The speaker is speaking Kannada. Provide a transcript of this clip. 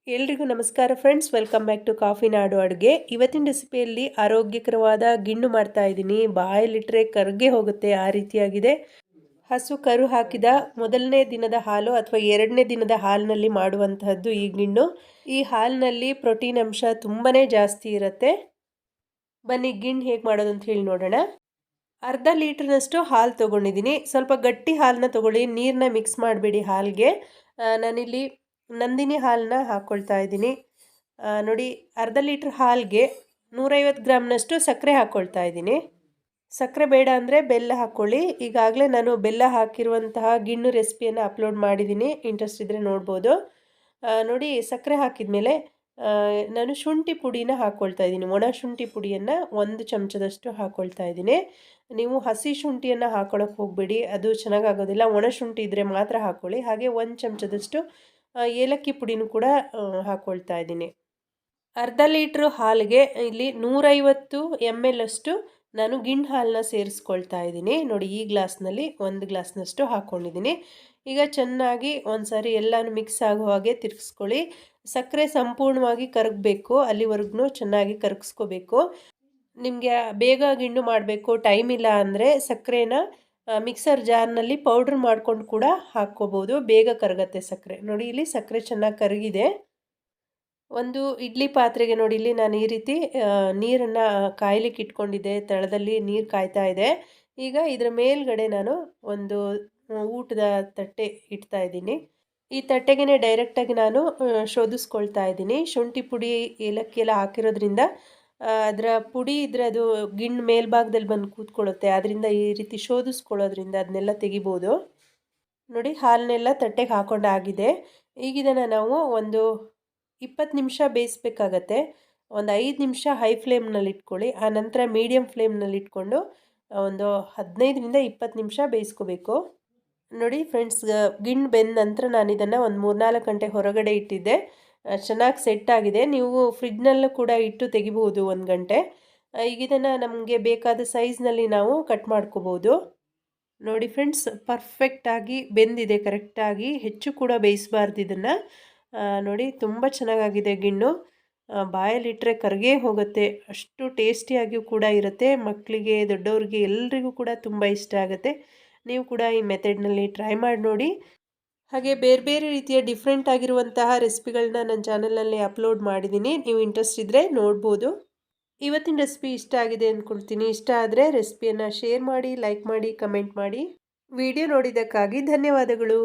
ಎಲ್ರಿಗೂ ನಮಸ್ಕಾರ friends, welcome back to coffee ನಾಡು ಅಡುಗೆ. ಇವತ್ತಿನ ರೆಸಿಪಿಯಲ್ಲಿ ಆರೋಗ್ಯಕರವಾದ ಗಿಣ್ಣು ಮಾಡ್ತಾ ಇದ್ದೀನಿ. ಬಾಯಲ್ಲಿಟ್ಟರೆ ಕರ್ಗೆ ಹೋಗುತ್ತೆ ಆ ರೀತಿಯಾಗಿದೆ. ಹಸು ಕರು ಹಾಕಿದ ಮೊದಲನೇ ದಿನದ ಹಾಲು ಅಥವಾ ಎರಡನೇ ದಿನದ ಹಾಲಿನಲ್ಲಿ ಮಾಡುವಂತಹದ್ದು ಈ ಗಿಣ್ಣು. ಈ ಹಾಲಿನಲ್ಲಿ ಪ್ರೋಟೀನ್ ಅಂಶ ತುಂಬಾ ಜಾಸ್ತಿ ಇರುತ್ತೆ. ಬನ್ನಿ ಗಿಣ್ಣು ಹೇಗೆ ಮಾಡೋದು ಅಂತ ಹೇಳಿ ನೋಡೋಣ. ಅರ್ಧ ಲೀಟ್ರ್ನಷ್ಟು ಹಾಲು ತೊಗೊಂಡಿದ್ದೀನಿ. ಸ್ವಲ್ಪ ಗಟ್ಟಿ ಹಾಲನ್ನ ತೊಗೊಳ್ಳಿ, ನೀರನ್ನ ಮಿಕ್ಸ್ ಮಾಡಬೇಡಿ ಹಾಲಿಗೆ. ನಾನಿಲ್ಲಿ ನಂದಿನಿ ಹಾಲನ್ನ ಹಾಕ್ಕೊಳ್ತಾ ಇದ್ದೀನಿ. ನೋಡಿ, ಅರ್ಧ ಲೀಟ್ರ್ ಹಾಲಿಗೆ 150 ಗ್ರಾಮ್ನಷ್ಟು ಸಕ್ಕರೆ ಹಾಕ್ಕೊಳ್ತಾ ಇದ್ದೀನಿ. ಸಕ್ಕರೆ ಬೇಡ ಅಂದರೆ ಬೆಲ್ಲ ಹಾಕ್ಕೊಳ್ಳಿ. ಈಗಾಗಲೇ ನಾನು ಬೆಲ್ಲ ಹಾಕಿರುವಂತಹ ಗಿಣ್ಣು ರೆಸಿಪಿಯನ್ನು ಅಪ್ಲೋಡ್ ಮಾಡಿದ್ದೀನಿ, ಇಂಟ್ರೆಸ್ಟ್ ಇದ್ದರೆ ನೋಡ್ಬೋದು. ನೋಡಿ, ಸಕ್ಕರೆ ಹಾಕಿದ ಮೇಲೆ ನಾನು ಶುಂಠಿ ಪುಡಿನ ಹಾಕ್ಕೊಳ್ತಾ ಇದ್ದೀನಿ. ಒಣ ಶುಂಠಿ ಪುಡಿಯನ್ನು 1 ಚಮಚದಷ್ಟು ಹಾಕ್ಕೊಳ್ತಾ ಇದ್ದೀನಿ. ನೀವು ಹಸಿ ಶುಂಠಿಯನ್ನು ಹಾಕ್ಕೊಳ್ಳೋಕೆ ಹೋಗಬೇಡಿ, ಅದು ಚೆನ್ನಾಗಾಗೋದಿಲ್ಲ. ಒಣ ಶುಂಠಿ ಇದ್ದರೆ ಮಾತ್ರ ಹಾಕ್ಕೊಳ್ಳಿ. ಹಾಗೆ 1 ಚಮಚದಷ್ಟು ಏಲಕ್ಕಿ ಪುಡಿನೂ ಕೂಡ ಹಾಕ್ಕೊಳ್ತಾ ಇದ್ದೀನಿ. ಅರ್ಧ ಲೀಟ್ರ್ ಹಾಲಿಗೆ ಇಲ್ಲಿ 150 ml ಅಷ್ಟು ನಾನು ಗಿಣ್ಣು ಹಾಲನ್ನ ಸೇರಿಸ್ಕೊಳ್ತಾ ಇದ್ದೀನಿ. ನೋಡಿ, ಈ ಗ್ಲಾಸ್ನಲ್ಲಿ 1 ಗ್ಲಾಸ್ನಷ್ಟು ಹಾಕ್ಕೊಂಡಿದ್ದೀನಿ. ಈಗ ಚೆನ್ನಾಗಿ ಒಂದು ಸಾರಿ ಎಲ್ಲನೂ ಮಿಕ್ಸ್ ಆಗೋ ಹಾಗೆ ತಿರುಗಿಸ್ಕೊಳ್ಳಿ. ಸಕ್ಕರೆ ಸಂಪೂರ್ಣವಾಗಿ ಕರಗಬೇಕು, ಅಲ್ಲಿವರೆಗೂ ಚೆನ್ನಾಗಿ ಕರಗಿಸ್ಕೋಬೇಕು. ನಿಮಗೆ ಬೇಗ ಗಿಣ್ಣು ಮಾಡಬೇಕು, ಟೈಮ್ ಇಲ್ಲ ಅಂದರೆ ಸಕ್ಕರೆನ ಮಿಕ್ಸರ್ ಜಾರ್ನಲ್ಲಿ ಪೌಡ್ರ್ ಮಾಡ್ಕೊಂಡು ಕೂಡ ಹಾಕ್ಕೋಬೋದು, ಬೇಗ ಕರಗತ್ತೆ ಸಕ್ಕರೆ. ನೋಡಿ, ಇಲ್ಲಿ ಸಕ್ಕರೆ ಚೆನ್ನಾಗಿ ಕರಗಿದೆ. ಒಂದು ಇಡ್ಲಿ ಪಾತ್ರೆಗೆ ನೋಡಿ, ಇಲ್ಲಿ ನಾನು ಈ ರೀತಿ ನೀರನ್ನು ಕಾಯ್ಲಿಕ್ಕೆ ಇಟ್ಕೊಂಡಿದ್ದೆ. ತಳದಲ್ಲಿ ನೀರು ಕಾಯ್ತಾ ಇದೆ. ಈಗ ಇದರ ಮೇಲ್ಗಡೆ ನಾನು ಒಂದು ಊಟದ ತಟ್ಟೆ ಇಡ್ತಾ ಇದ್ದೀನಿ. ಈ ತಟ್ಟೆಗೆ ಡೈರೆಕ್ಟಾಗಿ ನಾನು ಶೋಧಿಸ್ಕೊಳ್ತಾ ಇದ್ದೀನಿ. ಶುಂಠಿ ಪುಡಿ ಏಲಕ್ಕಿ ಎಲ್ಲ ಹಾಕಿರೋದ್ರಿಂದ ಅದರ ಪುಡಿ ಇದ್ದರೆ ಅದು ಗಿಣ್ಣು ಮೇಲ್ಭಾಗದಲ್ಲಿ ಬಂದು ಕೂತ್ಕೊಳ್ಳುತ್ತೆ. ಅದರಿಂದ ಈ ರೀತಿ ಶೋಧಿಸ್ಕೊಳ್ಳೋದ್ರಿಂದ ಅದನ್ನೆಲ್ಲ ತೆಗಿಬೋದು. ನೋಡಿ, ಹಾಲನ್ನೆಲ್ಲ ತಟ್ಟೆಗೆ ಹಾಕೊಂಡಾಗಿದೆ. ಈಗ ಇದನ್ನು ನಾವು ಒಂದು 20 ನಿಮಿಷ ಬೇಯಿಸ್ಬೇಕಾಗತ್ತೆ. ಒಂದು 5 ನಿಮಿಷ ಹೈ ಫ್ಲೇಮ್ನಲ್ಲಿ ಇಟ್ಕೊಳ್ಳಿ. ಆನಂತರ ಮೀಡಿಯಮ್ ಫ್ಲೇಮ್ನಲ್ಲಿ ಇಟ್ಕೊಂಡು ಒಂದು 15ರಿಂದ 20 ನಿಮಿಷ ಬೇಯಿಸ್ಕೋಬೇಕು. ನೋಡಿ ಫ್ರೆಂಡ್ಸ್, ಗಿಣ್ಣು ಬೆಂದ ನಂತರ ನಾನು ಇದನ್ನು ಒಂದು 3-4 ಗಂಟೆ ಹೊರಗಡೆ ಇಟ್ಟಿದ್ದೆ. ಚೆನ್ನಾಗಿ ಸೆಟ್ ಆಗಿದೆ. ನೀವು ಫ್ರಿಡ್ಜ್ನಲ್ಲೂ ಕೂಡ ಇಟ್ಟು ತೆಗಿಬಹುದು 1 ಗಂಟೆ. ಈಗ ಇದನ್ನು ನಮಗೆ ಬೇಕಾದ ಸೈಜ್ನಲ್ಲಿ ನಾವು ಕಟ್ ಮಾಡ್ಕೋಬೋದು. ನೋಡಿ ಫ್ರೆಂಡ್ಸ್, ಪರ್ಫೆಕ್ಟಾಗಿ ಬೆಂದಿದೆ, ಕರೆಕ್ಟಾಗಿ. ಹೆಚ್ಚು ಕೂಡ ಬೇಯಿಸಬಾರ್ದು ಇದನ್ನು. ನೋಡಿ, ತುಂಬ ಚೆನ್ನಾಗಾಗಿದೆ ಗಿಣ್ಣು. ಬಾಯಲ್ಲಿಟ್ಟರೆ ಕರಗೇ ಹೋಗುತ್ತೆ, ಅಷ್ಟು ಟೇಸ್ಟಿಯಾಗಿಯೂ ಕೂಡ ಇರುತ್ತೆ. ಮಕ್ಕಳಿಗೆ, ದೊಡ್ಡವ್ರಿಗೆ ಎಲ್ರಿಗೂ ಕೂಡ ತುಂಬ ಇಷ್ಟ ಆಗುತ್ತೆ. ನೀವು ಕೂಡ ಈ ಮೆಥಡ್ನಲ್ಲಿ ಟ್ರೈ ಮಾಡಿ ನೋಡಿ. ಹಾಗೆ ಬೇರೆ ಬೇರೆ ರೀತಿಯ ಡಿಫ್ರೆಂಟ್ ಆಗಿರುವಂತಹ ರೆಸಿಪಿಗಳನ್ನ ನನ್ನ ಚಾನಲಲ್ಲಿ ಅಪ್ಲೋಡ್ ಮಾಡಿದ್ದೀನಿ. ನೀವು ಇಂಟ್ರೆಸ್ಟ್ ಇದ್ದರೆ ನೋಡ್ಬೋದು. ಇವತ್ತಿನ ರೆಸಿಪಿ ಇಷ್ಟ ಆಗಿದೆ ಅಂದ್ಕೊಳ್ತೀನಿ. ಇಷ್ಟ ಆದರೆ ರೆಸಿಪಿಯನ್ನು ಶೇರ್ ಮಾಡಿ, ಲೈಕ್ ಮಾಡಿ, ಕಮೆಂಟ್ ಮಾಡಿ. ವಿಡಿಯೋ ನೋಡಿದ್ದಕ್ಕಾಗಿ ಧನ್ಯವಾದಗಳು.